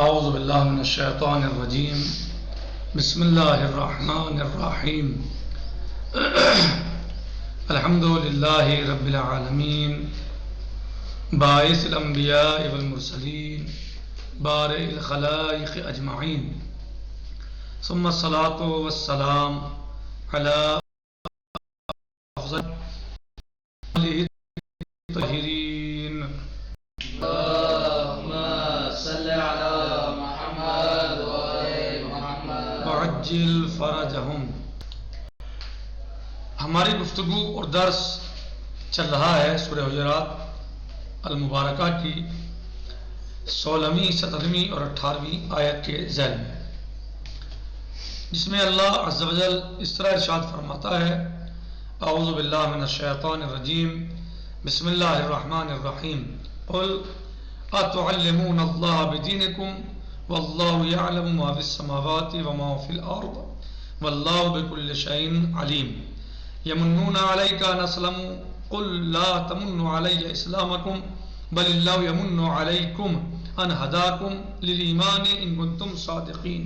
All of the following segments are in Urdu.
اعوذ باللہ من الشیطان الرجیم بسم اللہ الرحمن الرحیم الحمد للہ رب العالمین باعث الانبیاء والمرسلین بارئ الخلائق اجمعین ثم الصلاة والسلام علی افضل آلہ الطاہرین وعجل فرجہم۔ ہماری گفتگو اور درس چل رہا ہے سورہ حجرات المبارکہ کی 16ویں 17ویں اور 18ویں آیت کے ذیل میں، جس میں اللہ عز و جل اس طرح ارشاد فرماتا ہے: اعوذ باللہ من الشیطان الرجیم بسم اللہ الرحمن الرحیم قل اتعلمون اللہ بدینکم واللہ یعلم ما فی السماوات وما فی الارض واللہ بکل شیء علیم یمنون علیک ان اسلموا قل لا تمنوا علی اسلامکم بل اللہ یمن علیکم ان ہداکم للایمان ان کنتم صادقین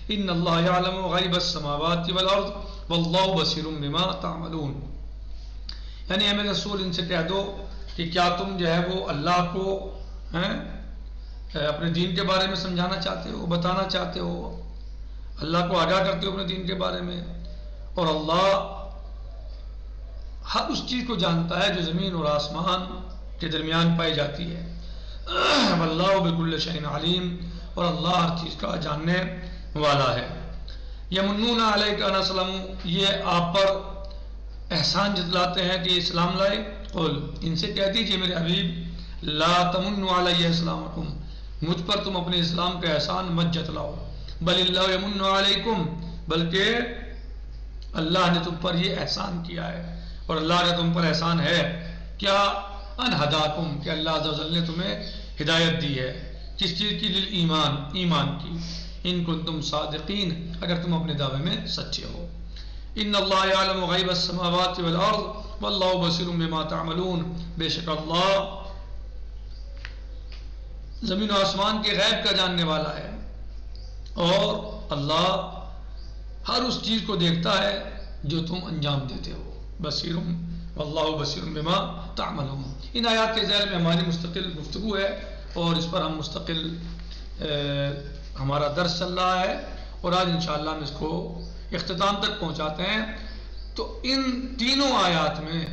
ان اللہ یعلم غیب السماوات والارض واللہ بصیر بما تعملون۔ یعنی اے میرے رسول، ان سے کہہ دو کہ کیا تم جو ہے وہ اللہ کو اپنے دین کے بارے میں سمجھانا چاہتے ہو، بتانا چاہتے ہو، اللہ کو آگاہ کرتے ہو اپنے دین کے بارے میں، اور اللہ ہر اس چیز کو جانتا ہے جو زمین اور آسمان کے درمیان پائی جاتی ہے۔ واللہ بکل شیء علیم، اور اللہ ہر چیز کا جاننے والا ہے۔ یمنون علیک ان اسلموا، یہ آپ پر احسان جتلاتے ہیں کہ اسلام لائے۔ قل، ان سے کہہ دیجئے میرے حبیب، لا تمنوا علی اسلامکم، مجھ پر تم اپنے اسلام کا احسان مت جتلاؤ، بل اللہ یمن علیکم، بلکہ اللہ نے تم پر یہ احسان کیا ہے، اور اللہ کا تم پر احسان ہے کیا؟ ان ہداکم، کہ اللہ عز و جل نے تمہیں ہدایت دی ہے، کس چیز کی؟ للایمان، ایمان کی، ان کنتم صادقین، اگر تم اپنے دعوے میں سچے ہو۔ ان اللہ یعلم غیب السماوات والارض واللہ بصیر بما تعملون، بے شک اللہ زمین و آسمان کے غیب کا جاننے والا ہے، اور اللہ ہر اس چیز کو دیکھتا ہے جو تم انجام دیتے ہو۔ بصیر واللہ بصیر بما تعملون۔ ان آیات کے ذیل میں ہماری مستقل گفتگو ہے، اور اس پر ہم مستقل ہمارا درس چل رہا ہے، اور آج انشاءاللہ ہم اس کو اختتام تک پہنچاتے ہیں۔ تو ان تینوں آیات میں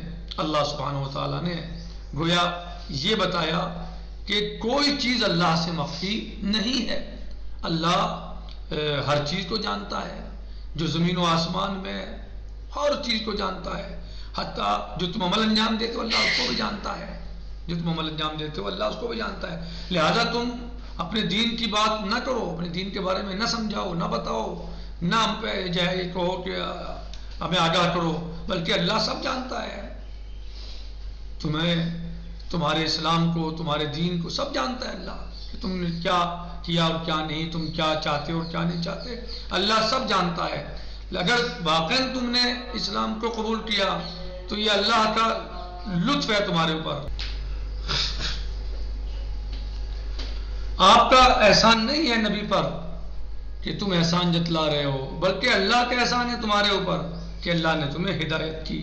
اللہ سبحانہ و تعالیٰ نے گویا یہ بتایا کہ کوئی چیز اللہ سے مخفی نہیں ہے، اللہ ہر چیز کو جانتا ہے، جو زمین و آسمان میں ہر چیز کو جانتا ہے، حتیٰ جو تم عمل انجام دیتے ہو اللہ اس کو بھی جانتا ہے، جو تم عمل انجام دیتے ہو اللہ اس کو بھی جانتا ہے۔ لہذا تم اپنے دین کی بات نہ کرو، اپنے دین کے بارے میں نہ سمجھاؤ، نہ بتاؤ، نہ ہم پہ یہ کہو کہ ہمیں آگاہ کرو، بلکہ اللہ سب جانتا ہے، تمہارے اسلام کو، تمہارے دین کو سب جانتا ہے اللہ، کہ تم نے کیا کیا اور کیا نہیں، تم کیا چاہتے اور کیا نہیں چاہتے، اللہ سب جانتا ہے۔ اگر واقعا تم نے اسلام کو قبول کیا تو یہ اللہ کا لطف ہے تمہارے اوپر، آپ کا احسان نہیں ہے نبی پر کہ تم احسان جتلا رہے ہو، بلکہ اللہ کا احسان ہے تمہارے اوپر کہ اللہ نے تمہیں ہدایت کی،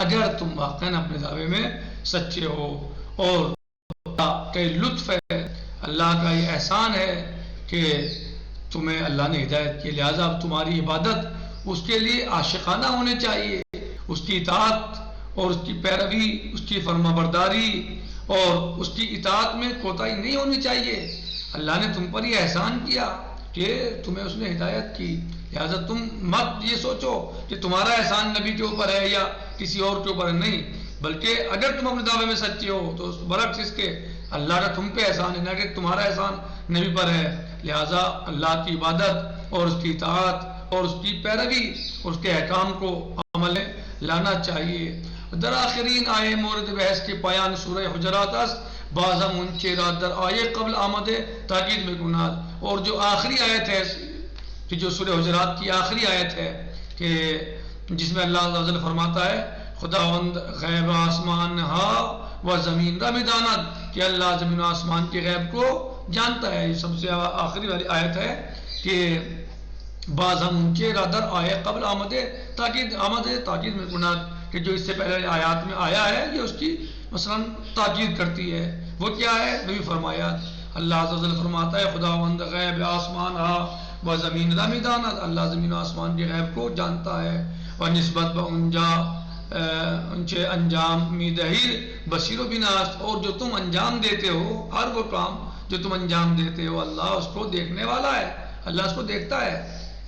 اگر تم واقعا اپنے دعوے میں سچے ہو۔ اور اللہ کا لطف ہے، اللہ کا یہ احسان ہے کہ تمہیں اللہ نے ہدایت کی، لہذا اب تمہاری عبادت اس کے لیے عاشقانہ ہونی چاہیے، اس کی اطاعت اور اس کی پیروی، اس کی فرما برداری اور اس کی اطاعت میں کوتاہی نہیں ہونی چاہیے۔ اللہ نے تم پر یہ احسان کیا کہ تمہیں اس نے ہدایت کی، لہذا تم مت یہ سوچو کہ تمہارا احسان نبی کے اوپر ہے یا کسی اور کے اوپر ہے، نہیں، بلکہ اگر تم اپنے دعوے میں سچے ہو تو برعکس اس کے اللہ کا تم پہ احسان ہے، نہ کہ تمہارا احسان نبی پر ہے، لہذا اللہ کی عبادت اور اس کی اطاعت اور اس کی پیروی اور اس کے احکام کو عمل میں لانا چاہیے۔ درآخرین آئے مورد بحث کے پایان سورہ حجرات است، بازم انچے رات در آئے قبل آمد تاکید میں گناد، اور جو آخری آیت ہے کہ جو سورہ حجرات کی آخری آیت ہے کہ جس میں اللہ عز و جل فرماتا ہے خداوند غیب آسمان ہا و زمین را میداند، کہ اللہ زمین و آسمان کے غیب کو جانتا ہے. یہ سب سے آخری والی آیت ہے کہ بعض ہم ان کے رادر آئے قبل آمد تاکید میں گناہ کہ جو اس سے پہلے آیات میں آیا ہے یہ اس کی مثلا تاکید کرتی ہے. وہ کیا ہے؟ نبی فرمایا اللہ عز و جل فرماتا ہے خداوند غیب آسمان و زمین را میداند. اللہ زمین و آسمان کے غیب کو جانتا ہے. اور نسبت انچے انجام میدہیر بصیر و بیناس. اور جو تم انجام دیتے ہو ہر وہ کام جو تم انجام دیتے ہو اللہ اس کو دیکھنے والا ہے. اللہ اس کو دیکھتا ہے.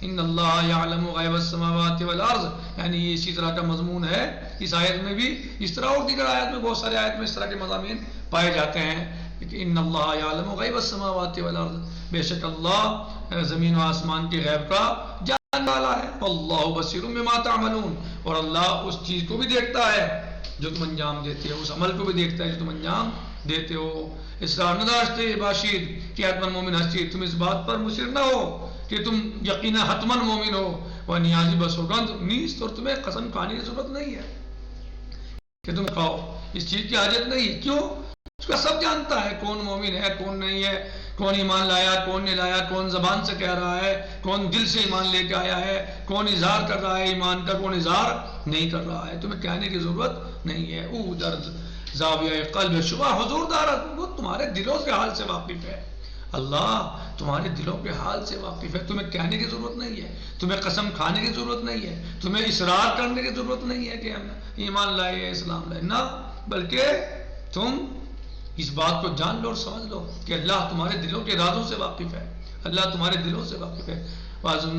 ان اللہ یعلم غیب السماوات والارض. یعنی یہ اسی طرح کا مضمون ہے اس آیت میں بھی. اس طرح اور دیگر آیت میں بہت سارے آیت میں اس طرح کے مضامین پائے جاتے ہیں کہ ان اللہ یعلم غیب السماوات والارض. بے شک اللہ زمین و آسمان کے غیب کا جاننے والا ہے. واللہ بصیر بما تعملون. اور اللہ اس چیز کو بھی دیکھتا ہے جو تم انجام دیتے ہو. اس عمل کو بھی دیکھتا ہے جو تم انجام دیتے ہو. اسرار نداشتے باشید کہ حتمن مومن ہستی. تم اس بات پر مصر نہ ہو کہ تم یقینا حتمن مومن ہو. وہ نیازی بسوگند نیست. اور تمہیں قسم کھانے کی ضرورت نہیں ہے کہ تم کھاؤ. اس چیز کی حاجت نہیں. کیوں؟ اس کا سب جانتا ہے کون مومن ہے کون نہیں ہے, کون ایمان لایا کون نہیں لایا, کون زبان سے کہہ رہا ہے کون دل سے ایمان لے کے آیا ہے, کون اظہار کر رہا ہے ایمان کا کون اظہار نہیں کر رہا ہے. تمہیں کہنے کی ضرورت نہیں ہے. او درد زاویہ قلب شبہ حضور دارت. وہ تمہارے دلوں کے حال سے واقف ہے. اللہ تمہارے دلوں کے حال سے واقف ہے. تمہیں کہنے کی ضرورت نہیں ہے, تمہیں قسم کھانے کی ضرورت نہیں ہے, تمہیں اصرار کرنے کی ضرورت نہیں ہے کہ ہم ایمان لائے اسلام لائے. نہ, بلکہ تم اس بات کو جان لو اور سمجھ لو کہ اللہ تمہارے دلوں کے ارادوں سے واقف ہے. اللہ تمہارے دلوں سے واقف ہے. واضح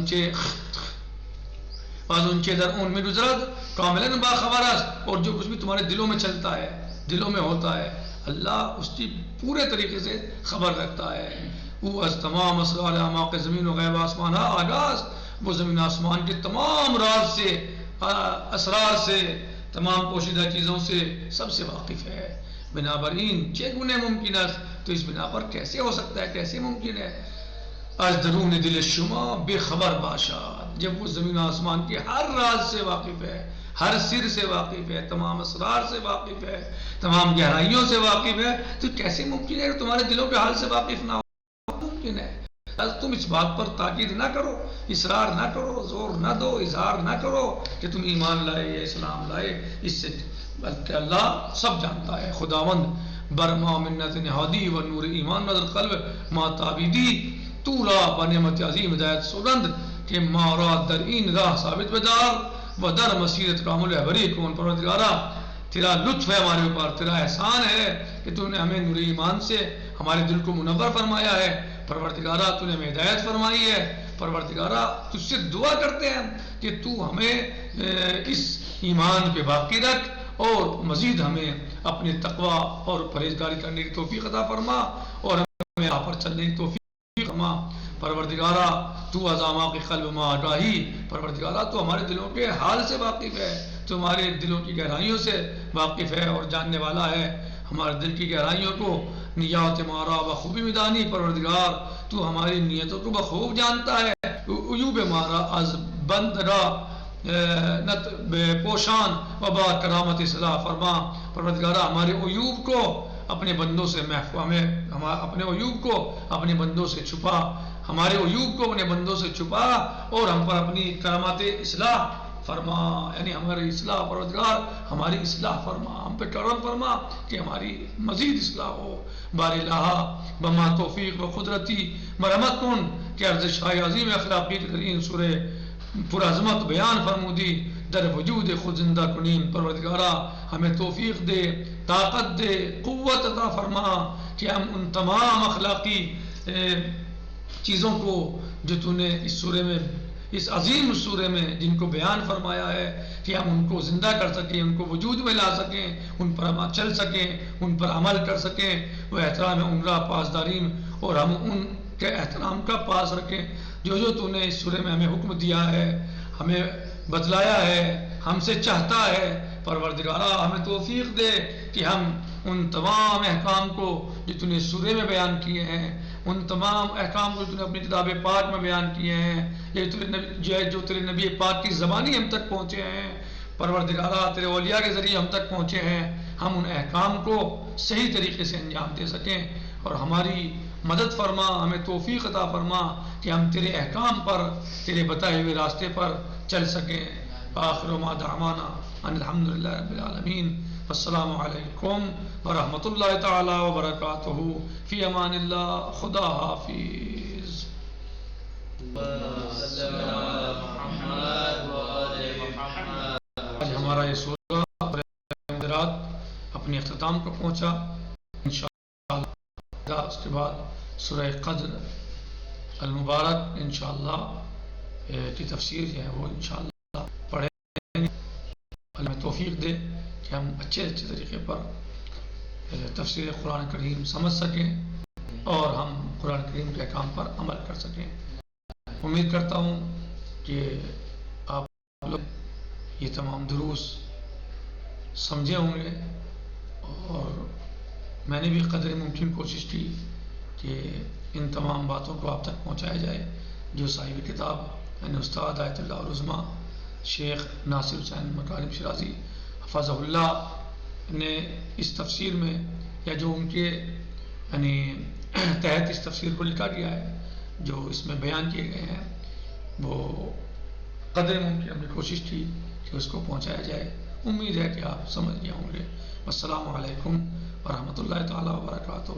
در اون میں گزرد کاملاً باخبر است. اور جو کچھ بھی تمہارے دلوں میں چلتا ہے دلوں میں ہوتا ہے اللہ اس کی پورے طریقے سے خبر رکھتا ہے. وہ از تمام اسرار اعماق زمین و غیب آسمان آگاز. وہ زمین آسمان کے تمام راز سے اسرار سے تمام پوشیدہ چیزوں سے سب سے واقف ہے. بنابراین چگونے ممکن است. تو اس بنا پر کیسے ہو سکتا ہے, کیسے ممکن ہے از درون دل شما بے خبر باشد. جب وہ زمین آسمان کے ہر راز سے واقف ہے, ہر سر سے واقف ہے, تمام اسرار سے واقف ہے, تمام گہرائیوں سے واقف ہے, تو کیسے ممکن ہے کہ تمہارے دلوں کے حال سے واقف نہ ہو؟ ممکن ہے. تم اس بات پر تاکید نہ کرو, اصرار نہ کرو, زور نہ دو, اظہار نہ کرو کہ تم ایمان لائے یا اسلام لائے. اس سے بلکہ اللہ سب جانتا ہے. خداوند برما منت نہادی و نور ایمان نظر قلب ما تابیدی تو را بنعمت عظیم ہدایت سوگند کہ مارا در این راہ ثابت بدار و در مسیرت کامل حبری کون. پروردگارا تیرا لطف ہے ہمارے اوپر, تیرا احسان ہے کہ تو نے ہمیں نور ایمان سے ہمارے دل کو منور فرمایا ہے. پروردگارا تو نے ہمیں ہدایت فرمائی ہے. پروردگارا تجھ سے دعا کرتے ہیں کہ تو ہمیں اس ایمان پہ باقی رکھ اور مزید ہمیں اپنے تقوی اور پرہیزگاری کرنے کی توفیق عطا فرما اور ہمیں راہ پر چلنے کی توفیق فرما. پروردگارا تو عظامہ کے قلب ما آگاہی. پروردگارا تو ہمارے دلوں کے حال سے واقف ہے, تو ہمارے دلوں کی گہرائیوں سے واقف ہے اور جاننے والا ہے. ہمارے دل کی گہرائیوں کو نیات مارا بخوبی میدانی. پروردگار تو ہماری نیتوں کو بخوب جانتا ہے. عیوب مارا از بند را نت پوشان و با کرامت اصلاح فرما. پروردگارہ ہمارے عیوب کو اپنے بندوں سے محفوظ, ہمیں اپنے عیوب کو اپنے بندوں سے چھپا, ہمارے عیوب کو اپنے بندوں سے چھپا اور ہم پر اپنی کرامات اصلاح فرما. یعنی ہماری اصلاح, پروردگار ہماری اصلاح فرما, ہم پہ کرم فرما کہ ہماری مزید اصلاح ہو. بار الہ بما توفیق و قدرتی مرحمت کن کہ ارزش عظیم اخلاقی کے ترین سورہ پر عظمت بیان فرمودی در وجود خود زندہ کنیم. پروردگارہ ہمیں توفیق دے, طاقت دے, قوت عطا فرما کہ ہم ان تمام اخلاقی چیزوں کو جو تو نے اس سورے میں, اس عظیم سورے میں جن کو بیان فرمایا ہے, کہ ہم ان کو زندہ کر سکیں, ان کو وجود میں لا سکیں, ان پر ہم چل سکیں, ان پر عمل کر سکیں. وہ احترام عمرہ پاسدارین اور ہم ان کے احترام کا پاس رکھیں جو تو نے اس سورے میں ہمیں حکم دیا ہے, ہمیں بتلایا ہے, ہم سے چاہتا ہے. پروردگارہ ہمیں توفیق دے کہ ہم ان تمام احکام کو جو تو نے سورے میں بیان کیے ہیں, ان تمام احکام کو جو تو نے اپنی کتاب پاک میں بیان کیے ہیں, جو تیرے نبی پاک کی زبانی ہم تک پہنچے ہیں, پروردگارہ تیرے اولیاء کے ذریعے ہم تک پہنچے ہیں, ہم ان احکام کو صحیح طریقے سے انجام دے سکیں اور ہماری مدد فرما، ہمیں توفیق عطا فرما کہ ہم تیرے احکام پر، تیرے بتائے ہوئے راستے پر چل سکیں. آخر ما دعوانا ان الحمدللہ رب العالمین. السلام علیکم ورحمۃ اللہ تعالی وبرکاتہ. فی امان اللہ. خدا حافظ. آج ہمارا یہ سورہ اپنے اختتام کو پہنچا. انشاءاللہ اس کے بعد سورہ قدر المبارک انشاءاللہ کی تفسیر جو ہے وہ انشاءاللہ پڑھیں گے. اللہ ہمیں توفیق دے کہ ہم اچھے طریقے پر تفسیر قرآن کریم سمجھ سکیں اور ہم قرآن کریم کے احکام پر عمل کر سکیں. امید کرتا ہوں کہ آپ لوگ یہ تمام دروس سمجھے ہوں گے، اور میں نے بھی قدر ممکن کوشش کی کہ ان تمام باتوں کو آپ تک پہنچایا جائے جو صاحب کتاب یعنی استاد آیت اللہ العظمیٰ شیخ ناصر حسین مکارم شیرازی حفظہ اللہ نے اس تفسیر میں، یا جو ان کے یعنی تحت اس تفسیر کو لکھا گیا ہے، جو اس میں بیان کیے گئے ہیں، وہ قدر ممکن ہم نے کوشش کی کہ اس کو پہنچایا جائے. امید ہے کہ آپ سمجھ گئے ہوں گے. السلام علیکم ورحمۃ اللہ تعالی وبرکاتہ.